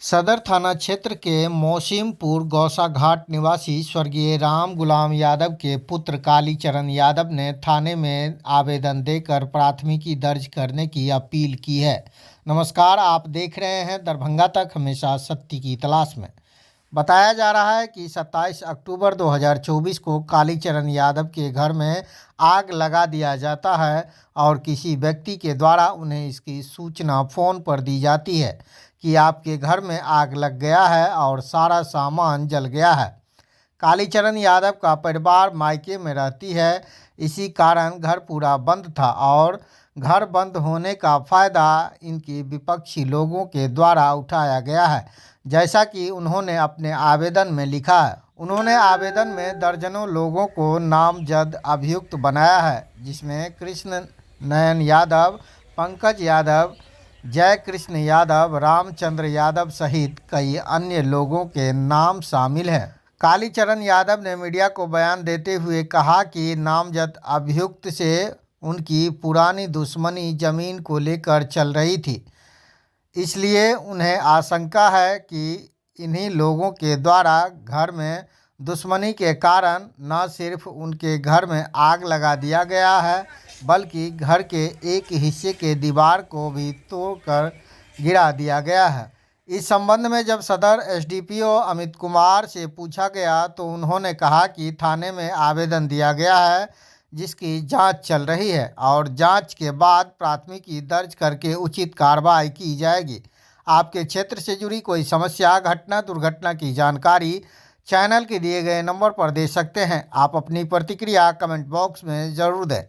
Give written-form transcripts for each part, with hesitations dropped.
सदर थाना क्षेत्र के मोसिमपुर गौसा घाट निवासी स्वर्गीय राम गुलाम यादव के पुत्र कालीचरण यादव ने थाने में आवेदन देकर प्राथमिकी दर्ज करने की अपील की है। नमस्कार, आप देख रहे हैं दरभंगा तक, हमेशा सत्य की तलाश में। बताया जा रहा है कि 27 अक्टूबर 2024 को कालीचरण यादव के घर में आग लगा दिया जाता है और किसी व्यक्ति के द्वारा उन्हें इसकी सूचना फ़ोन पर दी जाती है कि आपके घर में आग लग गया है और सारा सामान जल गया है। कालीचरण यादव का परिवार मायके में रहती है, इसी कारण घर पूरा बंद था और घर बंद होने का फ़ायदा इनके विपक्षी लोगों के द्वारा उठाया गया है, जैसा कि उन्होंने अपने आवेदन में लिखा है। उन्होंने आवेदन में दर्जनों लोगों को नामजद अभियुक्त बनाया है, जिसमें कृष्ण नयन यादव, पंकज यादव, जय कृष्ण यादव, रामचंद्र यादव सहित कई अन्य लोगों के नाम शामिल हैं। कालीचरण यादव ने मीडिया को बयान देते हुए कहा कि नामजद अभियुक्त से उनकी पुरानी दुश्मनी जमीन को लेकर चल रही थी, इसलिए उन्हें आशंका है कि इन्हीं लोगों के द्वारा घर में दुश्मनी के कारण न सिर्फ उनके घर में आग लगा दिया गया है, बल्कि घर के एक हिस्से के दीवार को भी तोड़कर गिरा दिया गया है। इस संबंध में जब सदर एसडीपीओ अमित कुमार से पूछा गया तो उन्होंने कहा कि थाने में आवेदन दिया गया है, जिसकी जांच चल रही है और जांच के बाद प्राथमिकी दर्ज करके उचित कार्रवाई की जाएगी। आपके क्षेत्र से जुड़ी कोई समस्या, घटना, दुर्घटना की जानकारी चैनल के दिए गए नंबर पर दे सकते हैं। आप अपनी प्रतिक्रिया कमेंट बॉक्स में ज़रूर दें।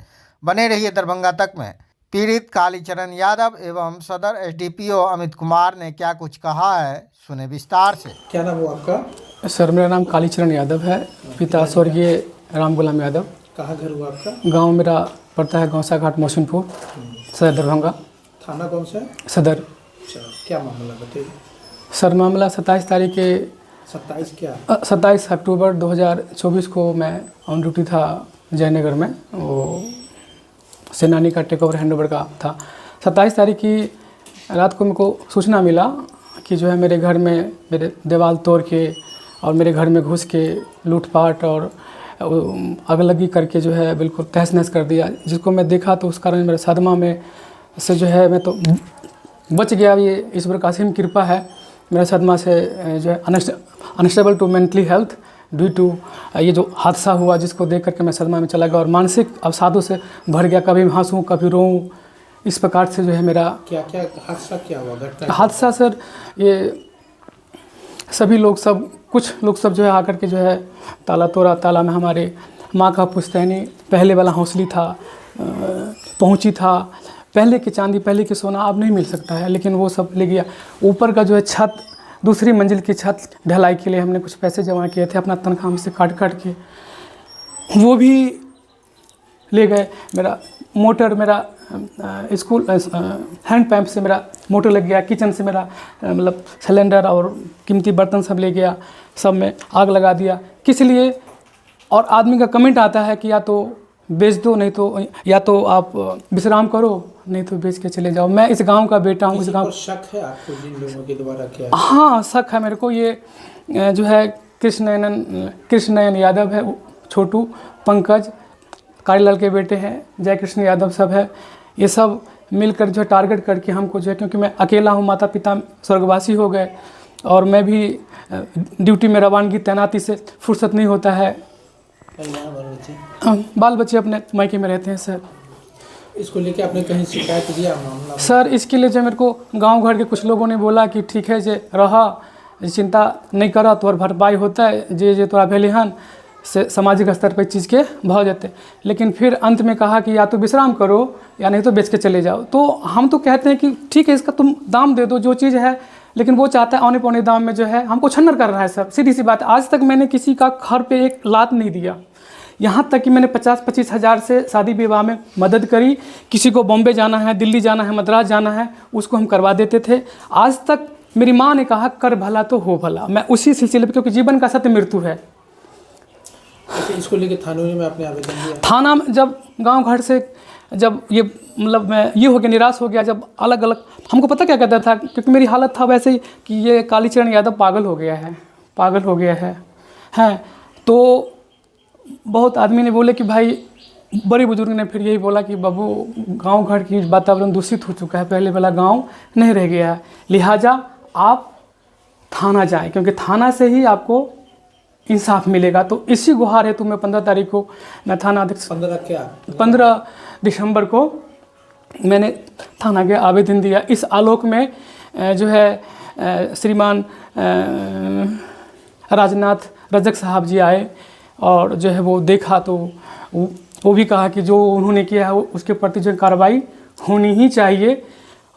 बने रहिए दरभंगा तक में। पीड़ित कालीचरण यादव एवं सदर एसडीपीओ अमित कुमार ने क्या कुछ कहा है, सुने विस्तार से। क्या नाम हुआ आपका? सर, मेरा नाम कालीचरण यादव है, पिता स्वर्गीय राम गुलाम यादव। कहाँ घर हुआ आपका? गांव मेरा पड़ता है गौसा घाट मोसिमपुर, सदर दरभंगा। थाना कौन सा है? सदर। अच्छा, क्या मामला बताइए। सर, मामला 27 तारीख के 27 अक्टूबर 2024 को मैं ऑन ड्यूटी था जयनगर में। वो सेनानी का टेक ओवर हैंडओवर का था। 27 तारीख की रात को मेरे को सूचना मिला कि जो है मेरे घर में मेरे दीवार तोड़ के और मेरे घर में घुस के लूटपाट और अगलगी करके जो है बिल्कुल तहस नहस कर दिया, जिसको मैं देखा तो उस कारण मेरे सदमा में से जो है मैं तो बच गया। ये ईश्वर का असीम कृपा है। मेरे सदमा से जो है unstable to mentally health due to ये जो हादसा हुआ, जिसको देख करके मैं सदमा में चला गया और मानसिक अवसादों से भर गया। कभी हंसूँ कभी रोऊँ, इस प्रकार से जो है मेरा क्या हादसा क्या हुआ? घटना हादसा सर, ये सभी लोग कुछ लोग जो है आकर के जो है ताला तोड़ा। ताला में हमारे माँ का पुश्तैनी पहले वाला हौसली था, पहुँची था। पहले की चांदी, पहले की सोना अब नहीं मिल सकता है, लेकिन वो सब ले गया। ऊपर का जो है छत, दूसरी मंजिल की छत ढलाई के लिए हमने कुछ पैसे जमा किए थे अपना तनख्वाह में से काट के, वो भी ले गए। मेरा मोटर, मेरा स्कूल हैंड पंप से मेरा मोटर लग गया। किचन से मेरा मतलब सिलेंडर और कीमती बर्तन सब ले गया, सब में आग लगा दिया। किस लिए? और आदमी का कमेंट आता है कि या तो बेच दो, नहीं तो या तो आप विश्राम करो, नहीं तो बेच के चले जाओ। मैं इस गांव का बेटा हूं। इस गांव शक है आपको जिन लोगों के द्वारा किया? हाँ, शक है मेरे को। ये जो है कृष्ण नयन यादव है, छोटू, पंकज कालीलाल के बेटे हैं, जय कृष्ण यादव सब है। ये सब मिलकर जो है टारगेट करके हमको जो है, क्योंकि मैं अकेला हूँ, माता पिता स्वर्गवासी हो गए और मैं भी ड्यूटी में रवानगी तैनाती से फुर्सत नहीं होता है। बाल बच्चे अपने मायके में रहते हैं सर। इसको लेके आपने कहीं शिकायत दिया मामला? सर, इसके लिए जो मेरे को गांव घर के कुछ लोगों ने बोला कि ठीक है जे रहा, चिंता नहीं करा, तोहर भरपाई होता है, जे तोरा भेलिहन से सामाजिक स्तर पर चीज़ के भाव जाते। लेकिन फिर अंत में कहा कि या तो विश्राम करो या नहीं तो बेच के चले जाओ। तो हम तो कहते हैं कि ठीक है, इसका तुम दाम दे दो जो चीज़ है, लेकिन वो चाहता है औने पौने दाम में जो है हमको छन्नर कर रहा है सर। सीधी सी बात है। आज तक मैंने किसी का घर पे एक लात नहीं दिया, यहाँ तक कि मैंने 50-25 हज़ार से शादी विवाह में मदद करी। किसी को बॉम्बे जाना है, दिल्ली जाना है, मद्रास जाना है, उसको हम करवा देते थे। आज तक मेरी माँ ने कहा कर भला तो हो भला। मैं उसी सिलसिले पर, क्योंकि जीवन का सत्य मृत्यु है। इसको लेके थाने में आपने आवेदन दिया? थाना में जब गांव घर से जब ये मतलब मैं ये हो गया, निराश हो गया, जब अलग अलग हमको पता क्या कहता था, क्योंकि मेरी हालत था वैसे ही कि ये कालीचरण यादव पागल हो गया है, पागल हो गया है। हैं तो बहुत आदमी ने बोले कि भाई, बड़े बुजुर्ग ने फिर यही बोला कि बाबू गांव घर की वातावरण दूषित हो चुका है, पहले वाला गांव नहीं रह गया है, लिहाजा आप थाना जाएं, क्योंकि थाना से ही आपको इंसाफ मिलेगा। तो इसी गुहार हेतु मैं 15 तारीख को मैं थाना अध्यक्ष 15 दिसंबर को मैंने थाना के आवेदन दिया। इस आलोक में जो है श्रीमान राजनाथ रजक साहब जी आए और जो है वो देखा, तो वो भी कहा कि जो उन्होंने किया है उसके प्रति जो कार्रवाई होनी ही चाहिए।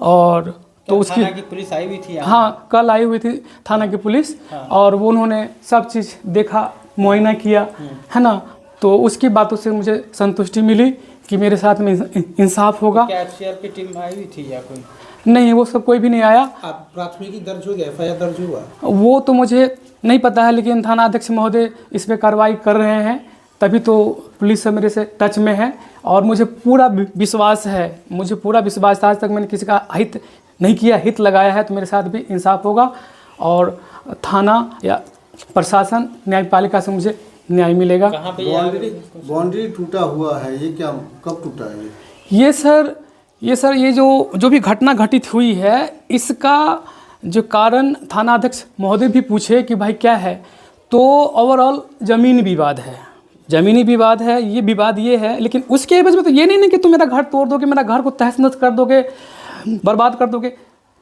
और तो उसकी थाना की पुलिस आई हुई थी यहाँ? हाँ, कल आई हुई थी थाना की पुलिस। हाँ। और वो उन्होंने सब चीज़ देखा, मुआयना किया, है ना। तो उसकी बातों से मुझे संतुष्टि मिली कि मेरे साथ में इंसाफ होगा। क्या एफसीआर की टीम आई हुई थी या कोई? नहीं, वो सब कोई भी नहीं आया। आप प्राथमिकी दर्ज हो गया, FIR दर्ज हुआ? वो तो मुझे नहीं पता है, लेकिन थाना अध्यक्ष महोदय इस पर कार्रवाई कर रहे हैं, तभी तो पुलिस से मेरे से टच में है। और मुझे पूरा विश्वास है, मुझे पूरा विश्वास था, आज तक मैंने किसी का हित नहीं किया, हित लगाया है, तो मेरे साथ भी इंसाफ होगा और थाना या प्रशासन न्यायपालिका से मुझे न्याय मिलेगा। कहाँ पे बाउंड्री टूटा हुआ है, ये क्या कब टूटा है? ये सर ये जो भी घटना घटित हुई है, इसका जो कारण थाना अध्यक्ष महोदय भी पूछे कि भाई क्या है, तो ओवरऑल ज़मीनी विवाद है, ज़मीनी विवाद है, ये विवाद ये है। लेकिन उसके एवज में तो ये नहीं कि तुम मेरा घर तोड़ दोगे, मेरा घर को तहस नहस कर दोगे, बर्बाद कर दोगे।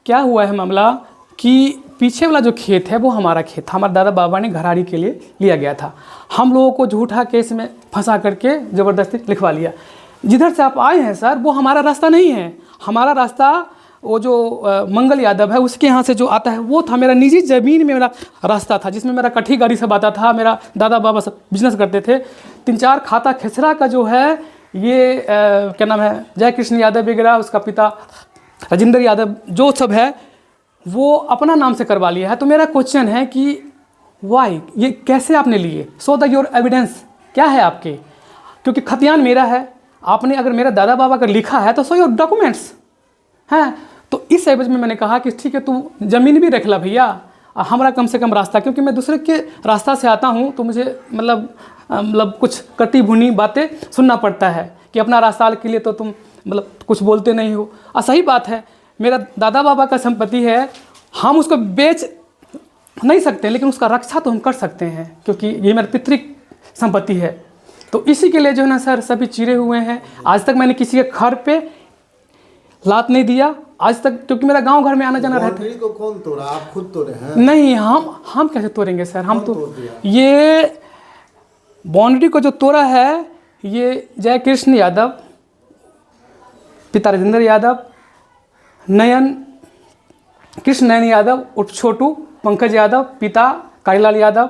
क्या हुआ है मामला कि पीछे वाला जो खेत है वो हमारा खेत था, हमारे दादा बाबा ने घराड़ी के लिए लिया गया था। हम लोगों को झूठा केस में फंसा करके ज़बरदस्ती लिखवा लिया। जिधर से आप आए हैं सर, वो हमारा रास्ता नहीं है। हमारा रास्ता वो जो मंगल यादव है उसके यहाँ से जो आता है वो था, मेरा निजी ज़मीन में मेरा रास्ता था, जिसमें मेरा कट्ठी गाड़ी सब आता था। मेरा दादा बाबा सब बिजनेस करते थे। 3-4 खाता खेसरा का जो है ये क्या नाम है, जय कृष्ण यादव वगैरह, उसका पिता राजेंद्र यादव, जो सब है वो अपना नाम से करवा लिया है। तो मेरा क्वेश्चन है कि वाई, ये कैसे आपने लिए? सो द योर एविडेंस क्या है आपके? क्योंकि खतियान मेरा है, आपने अगर मेरा दादा बाबा का लिखा है तो सो योर डॉक्यूमेंट्स हैं। तो इस एवज में मैंने कहा कि ठीक है, तू ज़मीन भी रख ला भैया, हमारा कम से कम रास्ता, क्योंकि मैं दूसरे के रास्ता से आता हूँ तो मुझे मतलब कुछ कटी भुनी बातें सुनना पड़ता है कि अपना रास्ता के लिए तो तुम मतलब कुछ बोलते नहीं हो। सही बात है, मेरा दादा बाबा का संपत्ति है, हम उसको बेच नहीं सकते, लेकिन उसका रक्षा तो हम कर सकते हैं, क्योंकि ये मेरी पितृक संपत्ति है। तो इसी के लिए जो है ना सर, सभी चिरे हुए हैं। आज तक मैंने किसी के घर पे लात नहीं दिया आज तक, क्योंकि मेरा गांव घर में आना जाना रहता है। को कौन तोड़ा? आप खुद तोड़े हैं? नहीं, हम कैसे तोड़ेंगे सर? हम तो ये बाउंड्री को जो तोड़ा है ये जय कृष्ण यादव, पिता राजेंद्र यादव, नयन कृष्ण नयन यादव उर्फ छोटू, पंकज यादव पिता, कालीलाल यादव,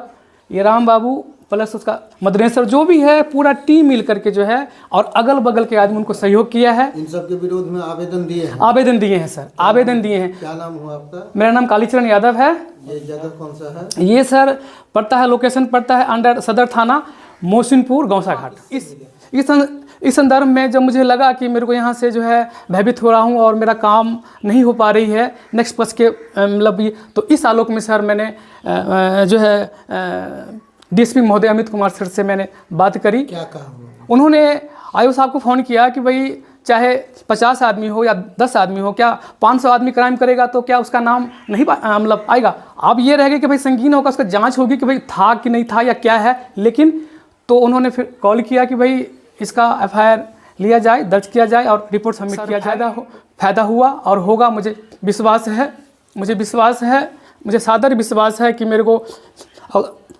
ये राम बाबू प्लस उसका मदनेश्वर, जो भी है पूरा टीम मिल करके जो है, और अगल बगल के आदमी उनको सहयोग किया है। इन सब के विरोध में आवेदन दिए हैं? आवेदन दिए हैं सर, आवेदन दिए हैं। क्या नाम हुआ आपका? मेरा नाम कालीचरण यादव है। ये जगह कौन सा है? ये सर पड़ता है, लोकेशन पड़ता है अंडर सदर थाना मोहसिनपुर गौसा घाट। इस संदर्भ में जब मुझे लगा कि मेरे को यहाँ से जो है भयभीत हो रहा हूँ और मेरा काम नहीं हो पा रही है नेक्स्ट पस के मतलब ये, तो इस आलोक में सर मैंने जो है डीएसपी महोदय अमित कुमार सर से मैंने बात करी। क्या कहा उन्होंने आयो साहब को फ़ोन किया कि भाई चाहे 50 आदमी हो या 10 आदमी हो, क्या 500 आदमी क्राइम करेगा तो क्या उसका नाम नहीं मतलब आएगा? अब ये रहेगा कि भाई संगीन होगा, उसका जांच होगी कि भाई था कि नहीं था या क्या है। लेकिन तो उन्होंने फिर कॉल किया कि भाई इसका FIR लिया जाए, दर्ज किया जाए और रिपोर्ट सबमिट किया जाए। फ़ायदा हुआ और होगा, मुझे विश्वास है, मुझे सादर विश्वास है कि मेरे को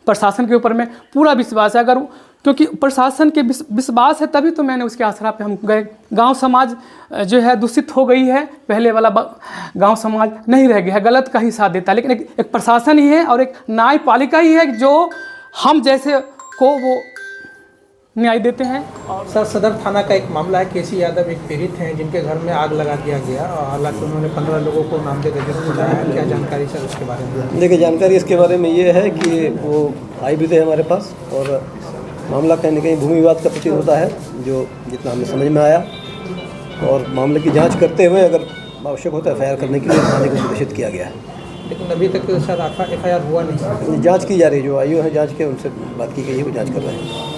प्रशासन के ऊपर में पूरा विश्वास है। अगर क्योंकि प्रशासन के विश्वास है तभी तो मैंने उसके आसरा पे हम गए। गांव समाज जो है दूषित हो गई है, पहले वाला गांव समाज नहीं रह गया है, गलत का ही साथ देता है। लेकिन एक प्रशासन ही है और एक न्यायपालिका ही है जो हम जैसे को वो न्याय देते हैं। और सर, सदर थाना का एक मामला है, केसी यादव एक पीड़ित हैं जिनके घर में आग लगा दिया गया, और हालांकि उन्होंने 15 लोगों को नाम दे करके बुलाया है। क्या जानकारी सर उसके बारे में? देखिए, जानकारी इसके बारे में ये है कि वो आई भी थे हमारे पास, और मामला कहीं ना कहीं भूमि विवाद का प्रतीत होता है, जो जितना हमें समझ में आया। और मामले की जांच करते हुए अगर आवश्यक होता है FIR करने के लिए थाने को निर्देशित किया गया है। लेकिन अभी तक शायद FIR हुआ नहीं। जांच की जा रही है, जो आयु है जांच के उनसे बात की गई है, वो जांच कर रहे हैं।